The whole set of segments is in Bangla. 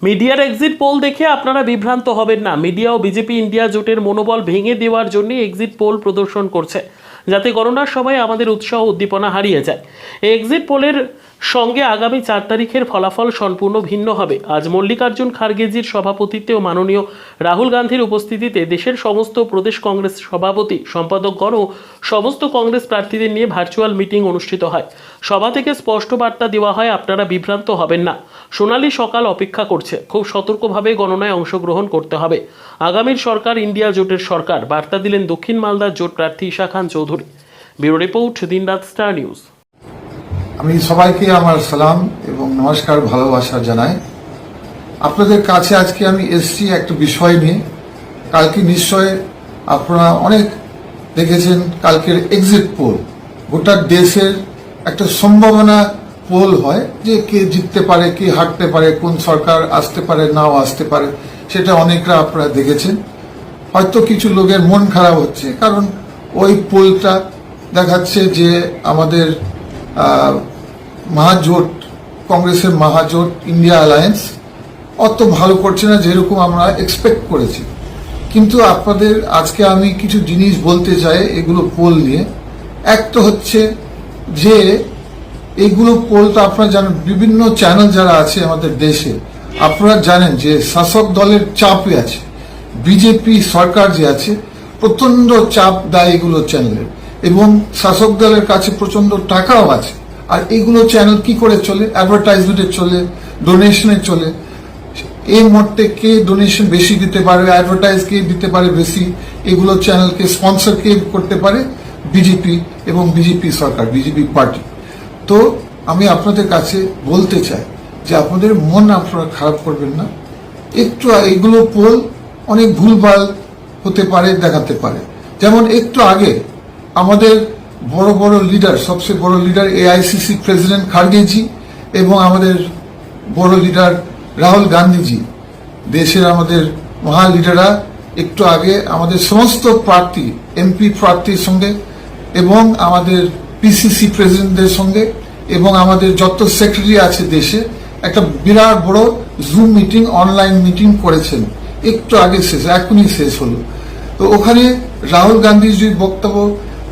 মিডিয়ার এক্সিট পোল দেখে আপনারা বিভ্রান্ত হবেন না। মিডিয়া ও বিজেপি ইন্ডিয়া জোটের মনোবল ভেঙে দেওয়ার জন্য এক্সিট পোল প্রদর্শন করছে, যাতে গণনার সময় আমাদের উৎসাহ উদ্দীপনা হারিয়ে যায়। এই এক্সিট পোলের সঙ্গে আগামী 4 তারিখের ফলাফল সম্পূর্ণ ভিন্ন হবে। আজ মল্লিকার্জুন খারগেজির সভাপতিত্বে ও মাননীয় রাহুল গান্ধীর উপস্থিতিতে দেশের সমস্ত প্রদেশ কংগ্রেস সভাপতি, সম্পাদকগণ ও সমস্ত কংগ্রেস প্রার্থীদের নিয়ে ভার্চুয়াল মিটিং অনুষ্ঠিত হয়। সভা থেকে স্পষ্ট বার্তা দেওয়া হয়, আপনারা বিভ্রান্ত হবেন না। সোনালী সকাল অপেক্ষা করছে, খুব সতর্কভাবে গণনায় অংশগ্রহণ করতে হবে। আগামীর সরকার ইন্ডিয়া জোটের সরকার, বার্তা দিলেন দক্ষিণ মালদার জোট প্রার্থী ঈশা খান চৌধুরী। ব্যুরো রিপোর্ট, দিনরাত স্টার নিউজ। আমি সবাইকে আমার সালাম এবং নমস্কার, ভালোবাসা জানাই। আপনাদের কাছে আজকে আমি এসেছি একটা বিষয় নিয়ে। কালকে নিশ্চয় আপনারা অনেক দেখেছেন কালকের এক্সিট পোল। গোটা দেশের একটা সম্ভাবনা পোল হয় যে কে জিততে পারে, কে হারতে পারে, কোন সরকার আসতে পারে, নাও আসতে পারে, সেটা অনেকরা আপনারা দেখেছেন। হয়তো কিছু লোকের মন খারাপ হচ্ছে, কারণ ওই পোলটা দেখাচ্ছে যে আমাদের মহাজোট, কংগ্রেসের মহাজোট ইন্ডিয়া অ্যালায়েন্স অত ভালো করছে না যেরকম আমরা এক্সপেক্ট করেছি। কিন্তু আপনাদের আজকে আমি কিছু জিনিস বলতে চাই এগুলো পোল নিয়ে। একটা হচ্ছে যে এইগুলো পোল তো আপনারা জানেন, বিভিন্ন চ্যানেল যারা আছে আমাদের দেশে, আপনারা জানেন যে শাসক দলের চাপে আছে। বিজেপি সরকার যে আছে প্রচন্ড চাপ দেয় এগুলো চ্যানেলের, এবং শাসক দলের কাছে প্রচন্ড টাকাও আছে। আর এইগুলো চ্যানেল কি করে চলে? অ্যাডভার্টাইজমেন্টে চলে, ডোনেশনে চলে। এই মুহূর্তে কে ডোনেশন বেশি দিতে পারে, অ্যাডভার্টাইজ কে দিতে পারে বেশি, এগুলো চ্যানেলকে স্পন্সর কে করতে পারে? বিজেপি এবং বিজেপি সরকার, বিজেপি পার্টি। তো আমি আপনাদের কাছে বলতে চাই যে আপনাদের মন আপনারা খারাপ করবেন না। একটু এইগুলো পোল অনেক ভুলভাল হতে পারে, দেখাতে পারে। যেমন একটু আগে আমাদের বড় বড় লিডার, সবচেয়ে বড় লিডার এআইসিসি প্রেসিডেন্ট খারগেজি এবং আমাদের বড় লিডার রাহুল গান্ধীজি, দেশের আমাদের মহা লিডাররা একটু আগে আমাদের সমস্ত প্রার্থী, এমপি প্রার্থীর সঙ্গে এবং আমাদের পিসিসি প্রেসিডেন্টদের সঙ্গে এবং আমাদের যত সেক্রেটারি আছে দেশে একটা বিরাট বড় জুম মিটিং, অনলাইন মিটিং করেছেন। একটু আগে শেষ, এখনই শেষ হলো। তো ওখানে রাহুল গান্ধীজির বক্তব্য,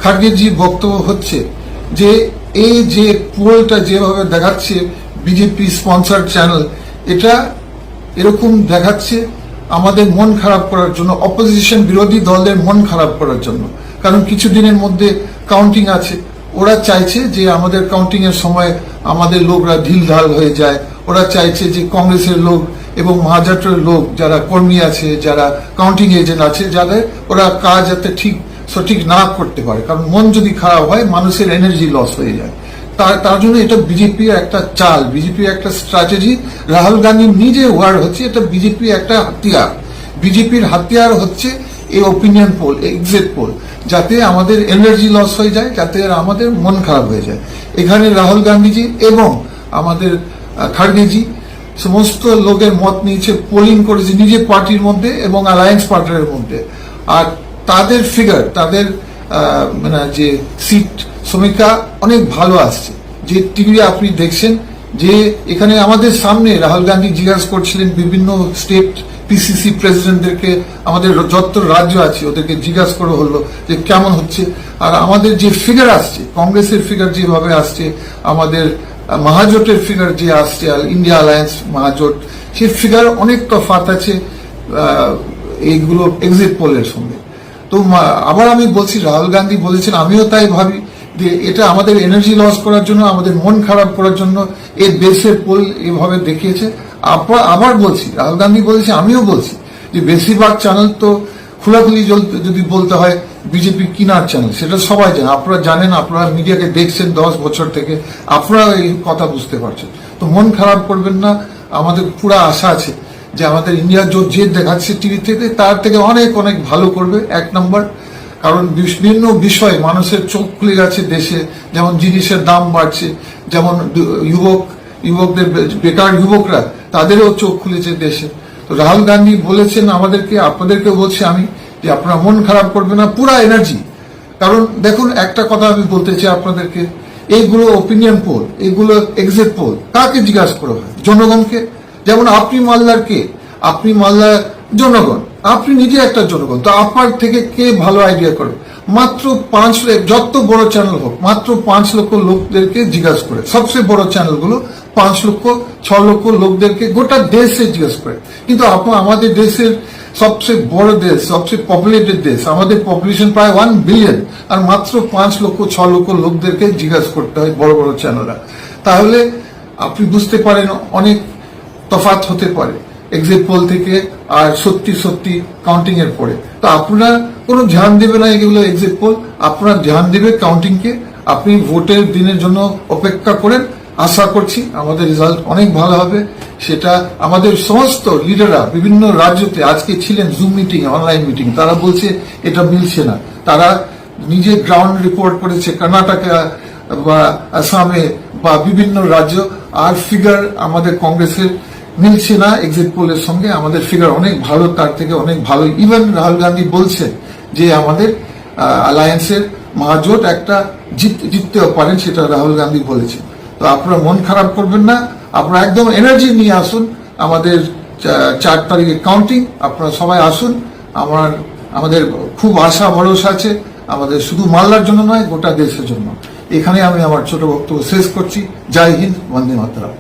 খারগেজির বক্তব্য হচ্ছে যে এই যে পোলটা যেভাবে দেখাচ্ছে বিজেপি স্পন্সর চ্যানেল, এটা এরকম দেখাচ্ছে আমাদের মন খারাপ করার জন্য, অপোজিশন বিরোধী দলের মন খারাপ করার জন্য। কারণ কিছুদিনের মধ্যে কাউন্টিং আছে, ওরা চাইছে যে আমাদের কাউন্টিং এর সময় আমাদের লোকরা ঢিল ঢাল হয়ে যায়। ওরা চাইছে যে কংগ্রেসের লোক এবং মহাজোটের লোক যারা কর্মী আছে, যারা কাউন্টিং এজেন্ট আছে, যাদের ওরা কাজ যাতে সঠিক না করতে পারে। কারণ মন যদি খারাপ হয় মানুষের এনার্জি লস হয়ে যায়। তার জন্য এটা বিজেপির একটা চাল, বিজেপির একটা স্ট্র্যাটেজি। রাহুল গান্ধী নিজে ওয়ার্ড হচ্ছে এটা বিজেপির একটা হাতিয়ার। বিজেপির হাতিয়ার হচ্ছে এই ওপিনিয়ন পোল, এক্সিট পোল, যাতে আমাদের এনার্জি লস হয়ে যায়, যাতে আমাদের মন খারাপ হয়ে যায়। এখানে রাহুল গান্ধীজি এবং আমাদের খারগেজি সমস্ত লোকের মত নিয়েছে, পোলিং করেছে নিজের পার্টির মধ্যে এবং অ্যালায়েন্স পার্টির মধ্যে। আর তাদের ফিগার, তাদের মানে যে সিট সমীক্ষা অনেক ভালো আসছে। যে টিভি আপনি দেখছেন যে এখানে আমাদের সামনে রাহুল গান্ধী জিজ্ঞাসা করছিলেন বিভিন্ন স্টেট পিসিসি প্রেসিডেন্টদেরকে, আমাদের যত রাজ্য আছে ওদেরকে জিজ্ঞাসা করা হলো যে কেমন হচ্ছে। আর আমাদের যে ফিগার আসছে, কংগ্রেসের ফিগার যেভাবে আসছে, আমাদের মহাজোটের ফিগার যে আসছে, ইন্ডিয়া অ্যালায়েন্স মহাজোট, সেই ফিগার অনেক তফাৎ আছে এইগুলো এক্সিট পোলের সঙ্গে। তো আবার আমি বলছি, রাহুল গান্ধী বলেছেন, আমিও তাই ভাবি যে এটা আমাদের এনার্জি লস করার জন্য, আমাদের মন খারাপ করার জন্য এই দেশের পোল এভাবে দেখিয়েছে। আবার বলছি, রাহুল গান্ধী বলেছে, আমিও বলছি যে বেশিরভাগ চ্যানেল তো খোলাখুলি যদি বলতে হয় বিজেপি কিনার চ্যানেল, সেটা সবাই জানে। আপনারা জানেন, আপনারা মিডিয়াকে দেখছেন 10 বছর থেকে, আপনারা এই কথা বুঝতে পারছেন। তো মন খারাপ করবেন না, আমাদের পুরো আশা আছে যে আমাদের ইন্ডিয়া জোট যে দেখাচ্ছে টিভি থেকে তার থেকে অনেক অনেক ভালো করবে। 1 নম্বর, কারণ বিভিন্ন বিষয় মানুষের চোখ খুলে গেছে দেশে, যেমন জিনিসের দাম বাড়ছে, যেমন যুবকদের বেকার যুবকরা তাদেরও চোখ খুলেছে দেশে। তো রাহুল গান্ধী বলেছেন আমাদেরকে, আপনাদেরকে বলছি আমি যে আপনারা মন খারাপ করবে না, পুরা এনার্জি। কারণ দেখুন, একটা কথা আমি বলতে চাই আপনাদেরকে, এইগুলো ওপিনিয়ন পোল, এইগুলো এক্সিট পোল কাকে জিজ্ঞাসা করা হয়? জনগণকে। যেমন আপনি মালদার কে, আপনি মালদার জনগণ, আপনি নিজে একটা জনগণ, তো আপনার থেকে কে ভালো আইডিয়া করে? মাত্র 5 যত বড় চ্যানেল হোক, মাত্র 5 লক্ষ লোকদেরকে জিজ্ঞাসা করে, সবচেয়ে বড় চ্যানেলগুলো 5 লক্ষ 6 লক্ষ লোকদেরকে গোটা দেশে জিজ্ঞাসা করে। কিন্তু আমাদের দেশের সবচেয়ে বড় দেশ, সবচেয়ে পপুলেটেড দেশ, আমাদের পপুলেশন প্রায় 1 বিলিয়ন, আর মাত্র 5 লক্ষ 6 লক্ষ লোকদেরকে জিজ্ঞাসা করতে হয় বড় বড় চ্যানেলরা। তাহলে আপনি বুঝতে পারেন অনেক তফাৎ হতে পারে এক্সিট পোল থেকে আর সত্যি সত্যি কাউন্টিং এর পরে। তো আপনারা কোনো ধ্যান দেবে না এগুলো এক্সিট পোল, আপনারা ধ্যান দেবে কাউন্টিং কে। আপনি ভোটের দিনের জন্য অপেক্ষা করেন, আশা করছি আমাদের রেজাল্ট অনেক ভালো হবে। সেটা আমাদের সমস্ত লিডাররা বিভিন্ন রাজ্যতে আজকে ছিলেন জুম মিটিং, অনলাইন মিটিং, তারা বলছে এটা মিলছে না। তারা নিজে গ্রাউন্ড রিপোর্ট করেছে কর্ণাটকা বা আসামে বা বিভিন্ন রাজ্য, আর ফিগার আমাদের কংগ্রেসের মিলছে না এক্সিট পোলের সঙ্গে। আমাদের ফিগার অনেক ভালো, তার থেকে অনেক ভালো। ইভেন রাহুল গান্ধী বলছেন যে আমাদের অ্যালায়েন্সের মহাজোট একটা জিততেও পারেন, সেটা রাহুল গান্ধী বলেছেন। তো আপনারা মন খারাপ করবেন না, আপনারা একদম এনার্জি নিয়ে আসুন আমাদের 4 তারিখে কাউন্টিং। আপনারা সবাই আসুন, আমাদের খুব আশা ভরসা আছে, আমাদের শুধু মালদার জন্য নয় গোটা দেশের জন্য। এখানে আমি আমার ছোট বক্তব্য শেষ করছি। জয় হিন্দ, বন্দে মাতরম।